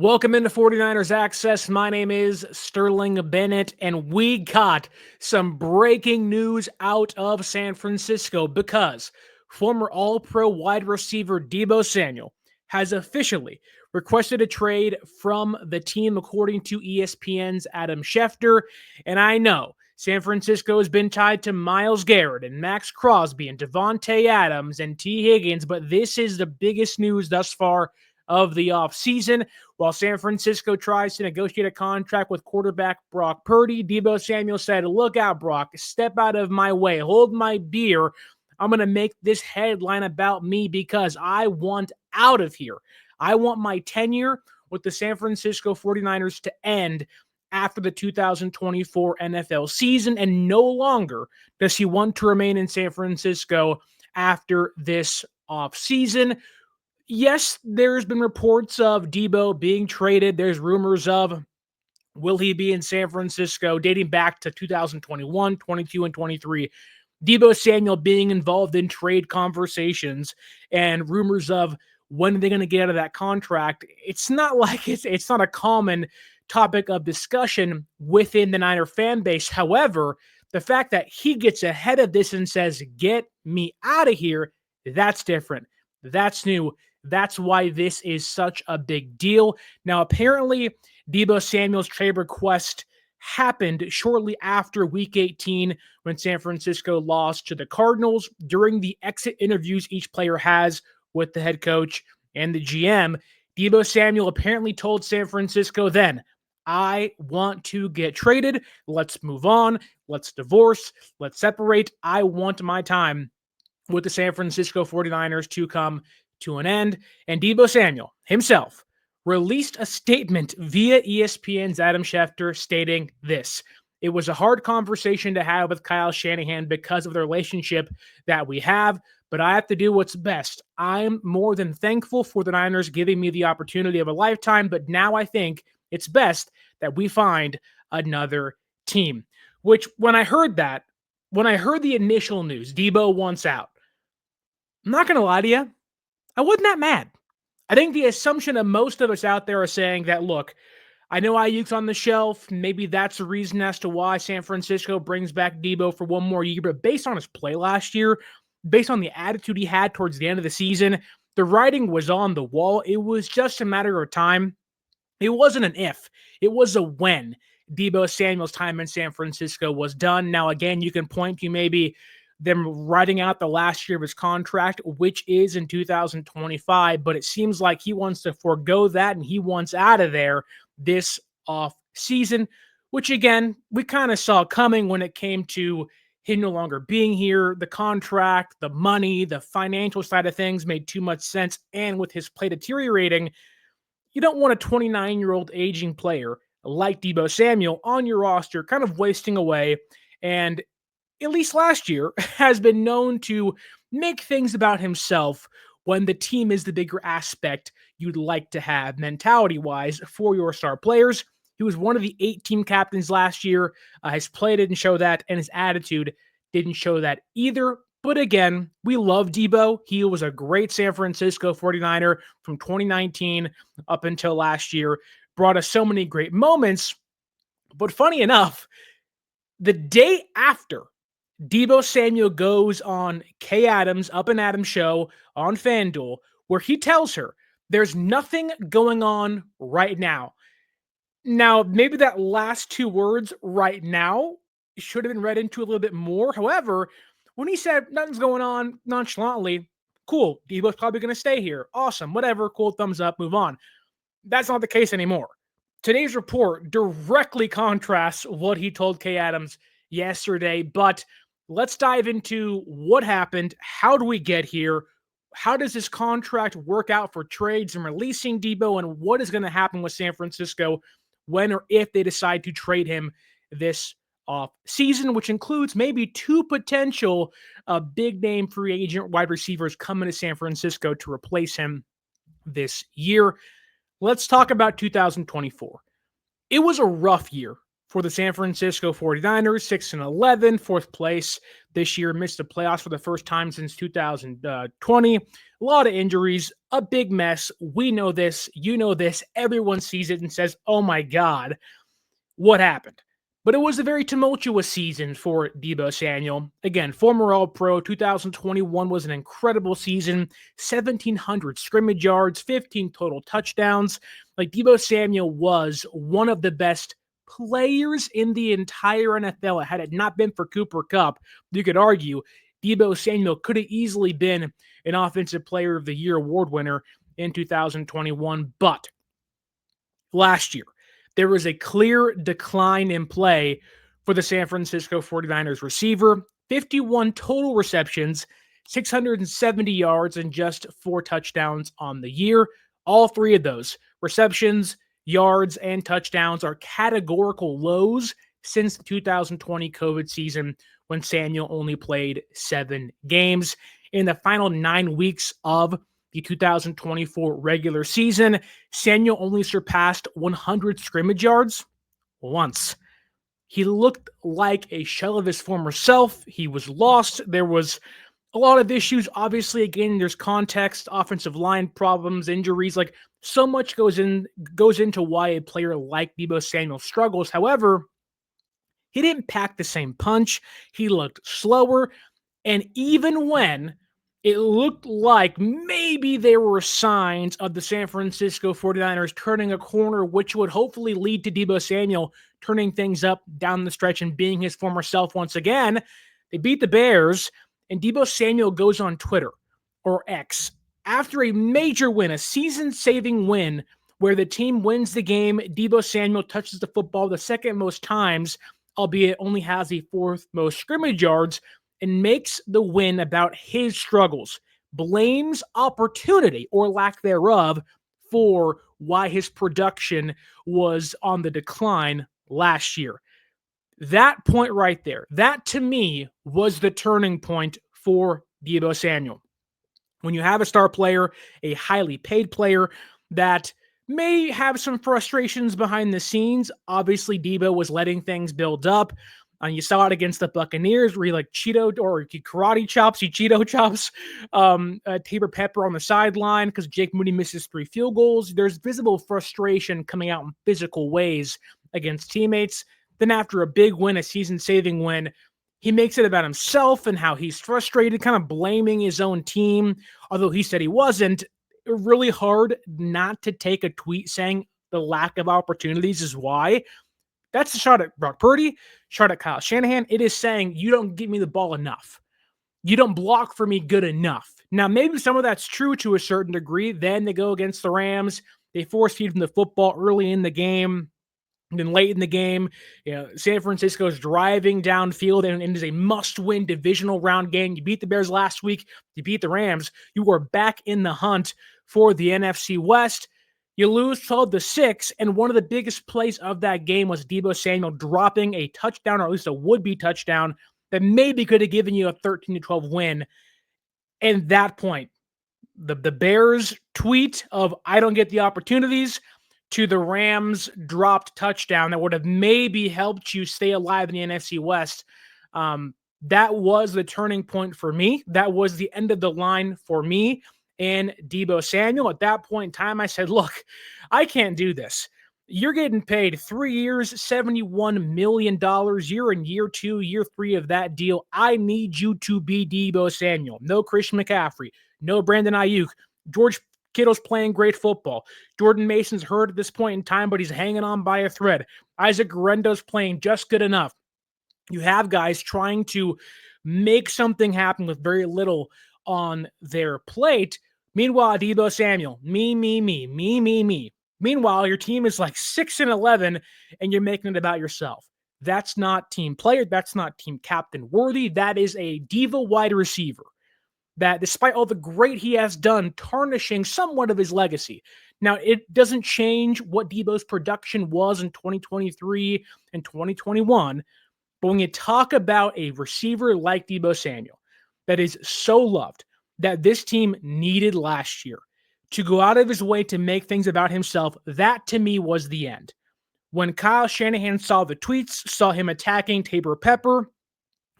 Welcome into 49ers Access. My name is Sterling Bennett, and we got some breaking news out of San Francisco because former All-Pro wide receiver Deebo Samuel has officially requested a trade from the team, according to ESPN's Adam Schefter. And I know San Francisco has been tied to Myles Garrett and Max Crosby and Devontae Adams and T. Higgins, but this is the biggest news thus far of the offseason. While San Francisco tries to negotiate a contract with quarterback Brock Purdy, Deebo Samuel said, "Look out, Brock. Step out of my way. Hold my beer. I'm going to make this headline about me because I want out of here. I want my tenure with the San Francisco 49ers to end after the 2024 NFL season, and no longer does he want to remain in San Francisco after this offseason." Yes, there's been reports of Deebo being traded. There's rumors of will he be in San Francisco dating back to 2021, 22, and 23. Deebo Samuel being involved in trade conversations and rumors of when are they going to get out of that contract. It's not like it's not a common topic of discussion within the Niner fan base. However, the fact that he gets ahead of this and says, "Get me out of here," that's different. That's new. That's why this is such a big deal. Now, apparently, Deebo Samuel's trade request happened shortly after Week 18 when San Francisco lost to the Cardinals. During the exit interviews each player has with the head coach and the GM, Deebo Samuel apparently told San Francisco then, "I want to get traded. Let's move on. Let's divorce. Let's separate. I want my time with the San Francisco 49ers to come to an end." And Deebo Samuel himself released a statement via ESPN's Adam Schefter stating this: "It was a hard conversation to have with Kyle Shanahan because of the relationship that we have, but I have to do what's best. I'm more than thankful for the Niners giving me the opportunity of a lifetime, but now I think it's best that we find another team." Which, when I heard the initial news, Deebo wants out, I'm not going to lie to you, I wasn't that mad. I think the assumption of most of us out there are saying that, look, I know Aiyuk's on the shelf. Maybe that's the reason as to why San Francisco brings back Deebo for one more year. But based on his play last year, based on the attitude he had towards the end of the season, the writing was on the wall. It was just a matter of time. It wasn't an if. It was a when Deebo Samuel's time in San Francisco was done. Now, again, you can point to maybe them writing out the last year of his contract, which is in 2025, but it seems like he wants to forego that and he wants out of there this off season, which again, we kind of saw coming when it came to him no longer being here. The contract, the money, the financial side of things made too much sense. And with his play deteriorating, you don't want a 29-year-old aging player like Deebo Samuel on your roster kind of wasting away. And at least last year, has been known to make things about himself when the team is the bigger aspect you'd like to have mentality-wise for your star players. He was one of the 8 team captains last year. His play didn't show that, and his attitude didn't show that either. But again, we love Deebo. He was a great San Francisco 49er from 2019 up until last year. Brought us so many great moments. But funny enough, the day after Deebo Samuel goes on Kay Adams, Up and Adams show on FanDuel, where he tells her there's nothing going on right now. Now, maybe that last 2 words, right now, should have been read into a little bit more. However, when he said nothing's going on nonchalantly, cool, Deebo's probably going to stay here. Awesome, whatever, cool, thumbs up, move on. That's not the case anymore. Today's report directly contrasts what he told Kay Adams yesterday, but let's dive into what happened. How do we get here? How does this contract work out for trades and releasing Deebo? And what is going to happen with San Francisco when or if they decide to trade him this off season, which includes maybe 2 potential big name free agent wide receivers coming to San Francisco to replace him this year. Let's talk about 2024. It was a rough year for the San Francisco 49ers, 6-11, fourth place this year, missed the playoffs for the first time since 2020. A lot of injuries, a big mess. We know this. You know this. Everyone sees it and says, oh my God, what happened? But it was a very tumultuous season for Deebo Samuel. Again, former All-Pro, 2021 was an incredible season. 1,700 scrimmage yards, 15 total touchdowns. Like, Deebo Samuel was one of the best players in the entire NFL. Had it not been for Cooper Kupp, you could argue Deebo Samuel could have easily been an Offensive Player of the Year award winner in 2021. But last year, there was a clear decline in play for the San Francisco 49ers receiver. 51 total receptions, 670 yards, and just 4 touchdowns on the year. All 3 of those receptions, yards, and touchdowns are categorical lows since the 2020 COVID season, when Samuel only played 7 games. In the final 9 weeks of the 2024 regular season, Samuel only surpassed 100 scrimmage yards once. He looked like a shell of his former self. He was lost. There was a lot of issues. Obviously, again, there's context, offensive line problems, injuries. Like, so much goes into why a player like Deebo Samuel struggles. However, he didn't pack the same punch. He looked slower. And even when it looked like maybe there were signs of the San Francisco 49ers turning a corner, which would hopefully lead to Deebo Samuel turning things up down the stretch and being his former self once again, they beat the Bears, and Deebo Samuel goes on Twitter, or X, after a major win, a season-saving win, where the team wins the game. Deebo Samuel touches the football the second most times, albeit only has the 4th most scrimmage yards, and makes the win about his struggles, blames opportunity or lack thereof for why his production was on the decline last year. That point right there, that to me was the turning point for Deebo Samuel. When you have a star player, a highly paid player that may have some frustrations behind the scenes, obviously Deebo was letting things build up. You saw it against the Buccaneers, where he like Cheeto or he karate chops, he Cheeto chops Tabor Pepper on the sideline because Jake Moody misses 3 field goals. There's visible frustration coming out in physical ways against teammates. Then after a big win, a season-saving win, he makes it about himself and how he's frustrated, kind of blaming his own team, although he said he wasn't. Really hard not to take a tweet saying the lack of opportunities is why. That's a shot at Brock Purdy, shot at Kyle Shanahan. It is saying you don't give me the ball enough. You don't block for me good enough. Now, maybe some of that's true to a certain degree. Then they go against the Rams. They force feed them the football early in the game. And then late in the game, San Francisco is driving downfield, and it is a must-win divisional round game. You beat the Bears last week. You beat the Rams. You are back in the hunt for the NFC West. You lose 12-6, and one of the biggest plays of that game was Deebo Samuel dropping a touchdown, or at least a would-be touchdown, that maybe could have given you a 13-12 win. And that point, the Bears tweet of "I don't get the opportunities" to the Rams dropped touchdown that would have maybe helped you stay alive in the NFC West. That was the turning point for me. That was the end of the line for me and Deebo Samuel. At that point in time, I said, look, I can't do this. You're getting paid 3 years, $71 million. You're in year 2, year 3 of that deal. I need you to be Deebo Samuel. No Christian McCaffrey. No Brandon Aiyuk. George Kittle's playing great football. Jordan Mason's hurt at this point in time, but he's hanging on by a thread. Isaac Guerendo's playing just good enough. You have guys trying to make something happen with very little on their plate. Meanwhile, Deebo Samuel, me. Meanwhile, your team is like 6-11, and you're making it about yourself. That's not team player. That's not team captain worthy. That is a diva wide receiver that, despite all the great he has done, tarnishing somewhat of his legacy. Now, it doesn't change what Deebo's production was in 2023 and 2021, but when you talk about a receiver like Deebo Samuel that is so loved, that this team needed last year to go out of his way to make things about himself, that to me was the end. When Kyle Shanahan saw the tweets, saw him attacking Tabor Pepper,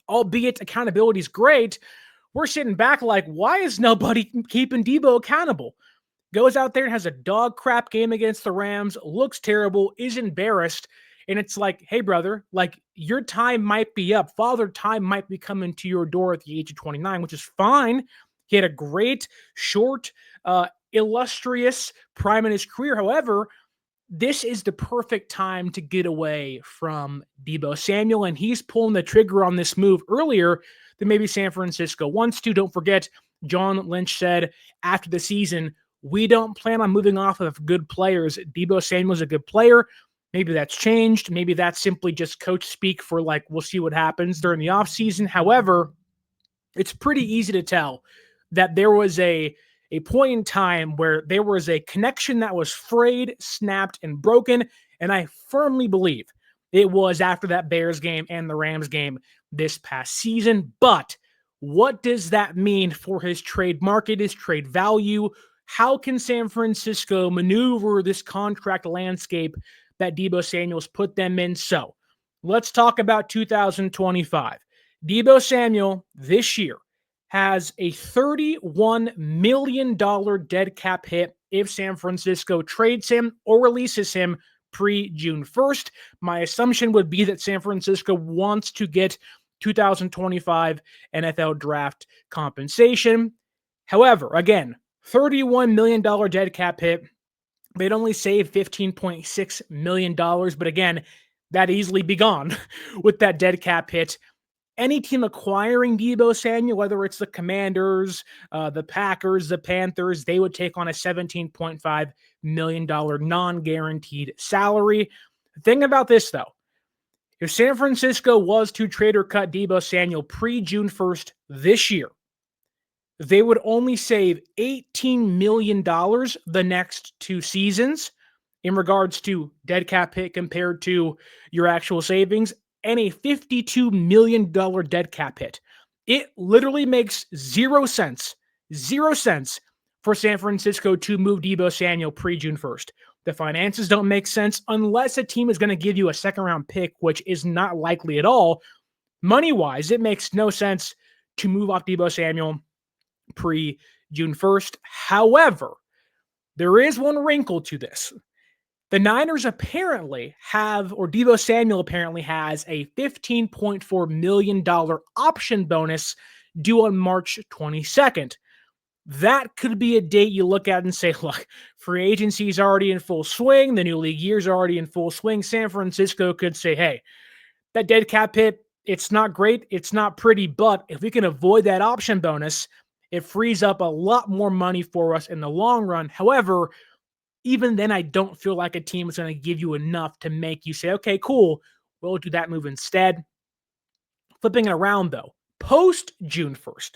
albeit accountability is great, we're sitting back like, why is nobody keeping Deebo accountable? Goes out there and has a dog crap game against the Rams, looks terrible, is embarrassed. And it's like, hey, brother, like your time might be up. Father time might be coming to your door at the age of 29, which is fine. He had a great, short, illustrious prime in his career. However, this is the perfect time to get away from Deebo Samuel, and he's pulling the trigger on this move earlier than maybe San Francisco wants to. Don't forget, John Lynch said after the season, we don't plan on moving off of good players. Deebo Samuel's a good player. Maybe that's changed. Maybe that's simply just coach speak for like, we'll see what happens during the offseason. However, it's pretty easy to tell that there was a point in time where there was a connection that was frayed, snapped, and broken. And I firmly believe it was after that Bears game and the Rams game this past season. But what does that mean for his trade market, his trade value? How can San Francisco maneuver this contract landscape that Deebo Samuel's put them in? So let's talk about 2025. Deebo Samuel this year has a $31 million dead cap hit if San Francisco trades him or releases him pre-June 1st. My assumption would be that San Francisco wants to get 2025 NFL draft compensation. However, again, $31 million dead cap hit. They'd only save $15.6 million, but again, that easily be gone with that dead cap hit. Any team acquiring Deebo Samuel, whether it's the Commanders, the Packers, the Panthers, they would take on a $17.5 million non-guaranteed salary. The thing about this, though, if San Francisco was to trade or cut Deebo Samuel pre-June 1st this year, they would only save $18 million the next two seasons in regards to dead cap hit compared to your actual savings, and a $52 million dead cap hit. It literally makes zero sense for San Francisco to move Deebo Samuel pre-June 1st. The finances don't make sense unless a team is going to give you a second-round pick, which is not likely at all. Money-wise, it makes no sense to move off Deebo Samuel pre-June 1st. However, there is one wrinkle to this. The Niners apparently have, or Deebo Samuel apparently has, a $15.4 million option bonus due on March 22nd. That could be a date you look at and say, look, free agency is already in full swing. The new league year is already in full swing. San Francisco could say, hey, that dead cap hit, it's not great. It's not pretty, but if we can avoid that option bonus, it frees up a lot more money for us in the long run. However, even then, I don't feel like a team is going to give you enough to make you say, okay, cool, we'll do that move instead. Flipping it around, though, post-June 1st,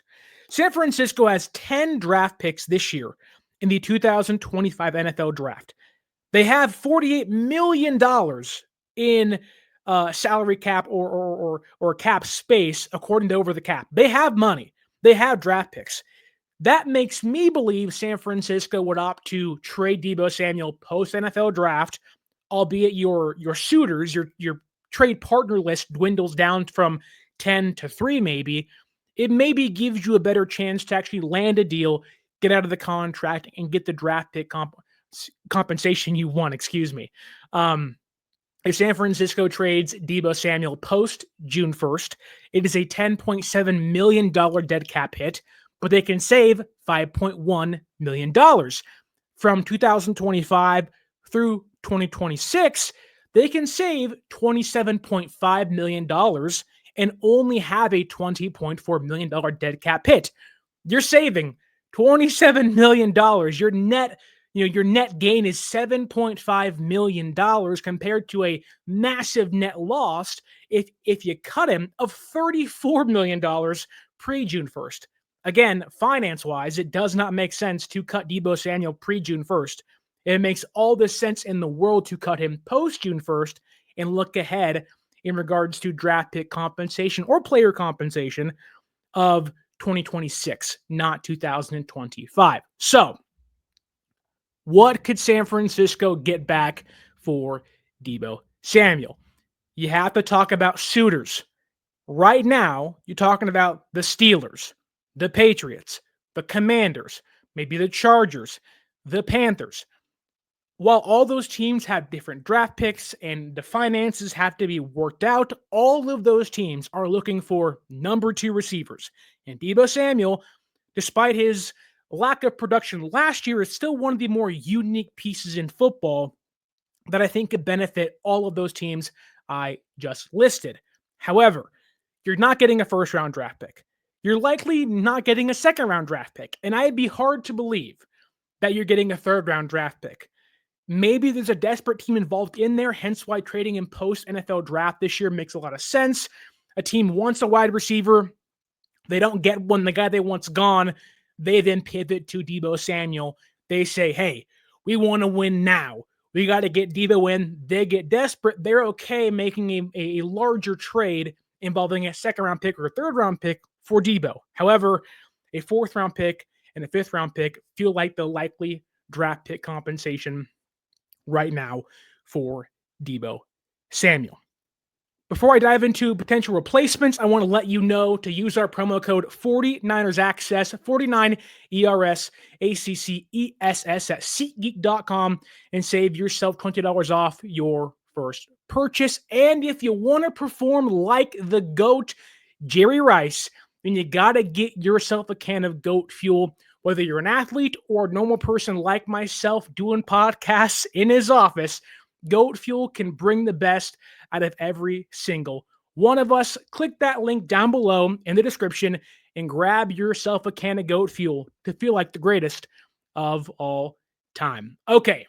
San Francisco has 10 draft picks this year in the 2025 NFL Draft. They have $48 million in salary cap or cap space, according to Over the Cap. They have money. They have draft picks. That makes me believe San Francisco would opt to trade Deebo Samuel post-NFL draft, albeit your suitors, your trade partner list dwindles down from 10 to 3 maybe. It maybe gives you a better chance to actually land a deal, get out of the contract, and get the draft pick compensation you want, If San Francisco trades Deebo Samuel post-June 1st, it is a $10.7 million dead cap hit, but they can save $5.1 million. From 2025 through 2026, they can save $27.5 million and only have a $20.4 million dead cap hit. You're saving $27 million. Your net gain is $7.5 million compared to a massive net loss if you cut him of $34 million pre-June 1st. Again, finance-wise, it does not make sense to cut Deebo Samuel pre-June 1st. It makes all the sense in the world to cut him post-June 1st and look ahead in regards to draft pick compensation or player compensation of 2026, not 2025. So, what could San Francisco get back for Deebo Samuel. You have to talk about suitors. Right now, you're talking about the Steelers, the Patriots, the Commanders, maybe the Chargers, the Panthers. While all those teams have different draft picks and the finances have to be worked out, all of those teams are looking for number 2 receivers. And Deebo Samuel, despite his lack of production last year, is still one of the more unique pieces in football that I think could benefit all of those teams I just listed. However, you're not getting a first round draft pick. You're likely not getting a second round draft pick. And I'd be hard to believe that you're getting a third round draft pick. Maybe there's a desperate team involved in there, hence why trading in post NFL draft this year makes a lot of sense. A team wants a wide receiver. They don't get one. The guy they want's gone. They then pivot to Deebo Samuel. They say, hey, we want to win now. We got to get Deebo in. They get desperate. They're okay making a larger trade involving a second round pick or a third round pick for Deebo. However, a fourth round pick and a fifth round pick feel like the likely draft pick compensation right now for Deebo Samuel. Before I dive into potential replacements, I want to let you know to use our promo code 49ersAccess, 49ERSACCESS at SeatGeek.com and save yourself $20 off your first purchase. And if you want to perform like the GOAT, Jerry Rice, then you got to get yourself a can of GOAT Fuel. Whether you're an athlete or a normal person like myself doing podcasts in his office, GOAT Fuel can bring the best out of every single one of us. Click that link down below in the description and grab yourself a can of GOAT Fuel to feel like the greatest of all time. Okay,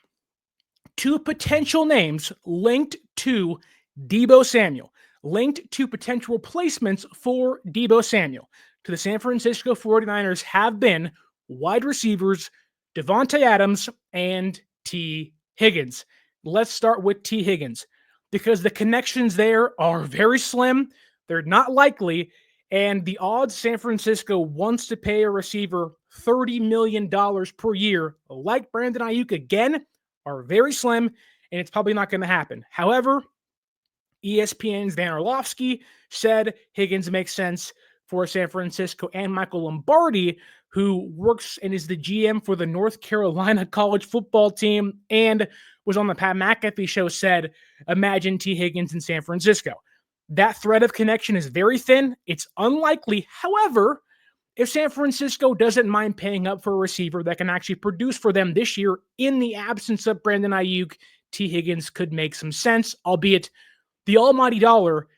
2 potential names linked to Deebo Samuel, linked to potential replacements for Deebo Samuel to the San Francisco 49ers have been wide receivers Davante Adams and T. Higgins. Let's start with T. Higgins because the connections there are very slim. They're not likely. And the odds San Francisco wants to pay a receiver $30 million per year, like Brandon Aiyuk again, are very slim. And it's probably not going to happen. However, ESPN's Dan Orlovsky said Higgins makes sense for San Francisco, and Michael Lombardi, who works and is the GM for the North Carolina college football team and was on the Pat McAfee show, said, imagine T. Higgins in San Francisco. That thread of connection is very thin. It's unlikely. However, if San Francisco doesn't mind paying up for a receiver that can actually produce for them this year in the absence of Brandon Aiyuk, T. Higgins could make some sense, albeit the almighty dollar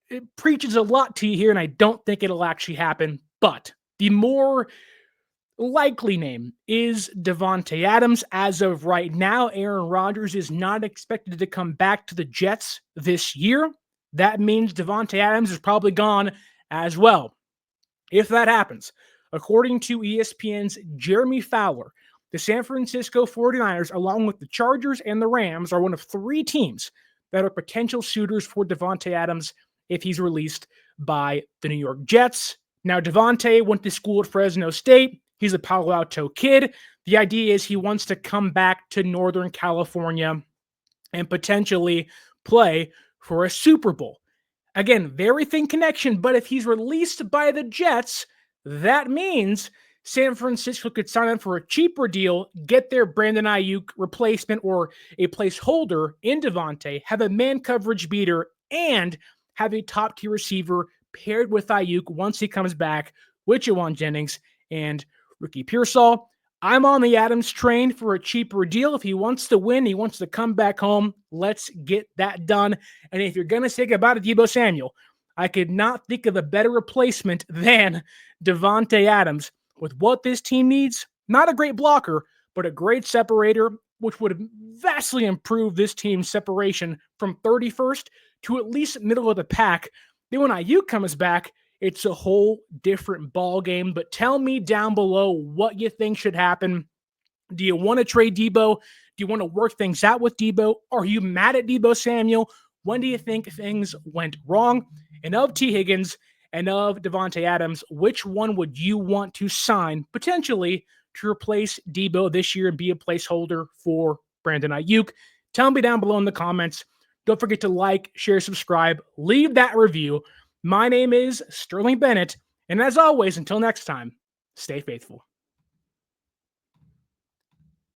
it preaches a lot to you here, and I don't think it'll actually happen. But the more likely name is Davante Adams. As of right now, Aaron Rodgers is not expected to come back to the Jets this year. That means Davante Adams is probably gone as well. If that happens, according to ESPN's Jeremy Fowler, the San Francisco 49ers, along with the Chargers and the Rams, are one of 3 teams that are potential suitors for Davante Adams if he's released by the New York Jets. Now, Davante went to school at Fresno State. He's a Palo Alto kid. The idea is he wants to come back to Northern California and potentially play for a Super Bowl. Again, very thin connection, but if he's released by the Jets, that means San Francisco could sign him for a cheaper deal, get their Brandon Aiyuk replacement or a placeholder in Davante, have a man coverage beater, and have a top-tier receiver paired with Aiyuk once he comes back with Jawan Jennings and Ricky Pearsall. I'm on the Adams train for a cheaper deal. If he wants to win, he wants to come back home, let's get that done. And if you're going to say goodbye to Deebo Samuel, I could not think of a better replacement than Davante Adams with what this team needs. Not a great blocker, but a great separator, which would vastly improve this team's separation from 31st to at least middle of the pack. Then when Aiyuk comes back, it's a whole different ball game. But tell me down below what you think should happen. Do you want to trade Deebo? Do you want to work things out with Deebo? Are you mad at Deebo Samuel? When do you think things went wrong? And of T. Higgins and of Davante Adams, which one would you want to sign potentially to replace Deebo this year and be a placeholder for Brandon Aiyuk? Tell me down below in the comments. Don't forget to like, share, subscribe, leave that review. My name is Sterling Bennett, and as always, until next time, stay faithful.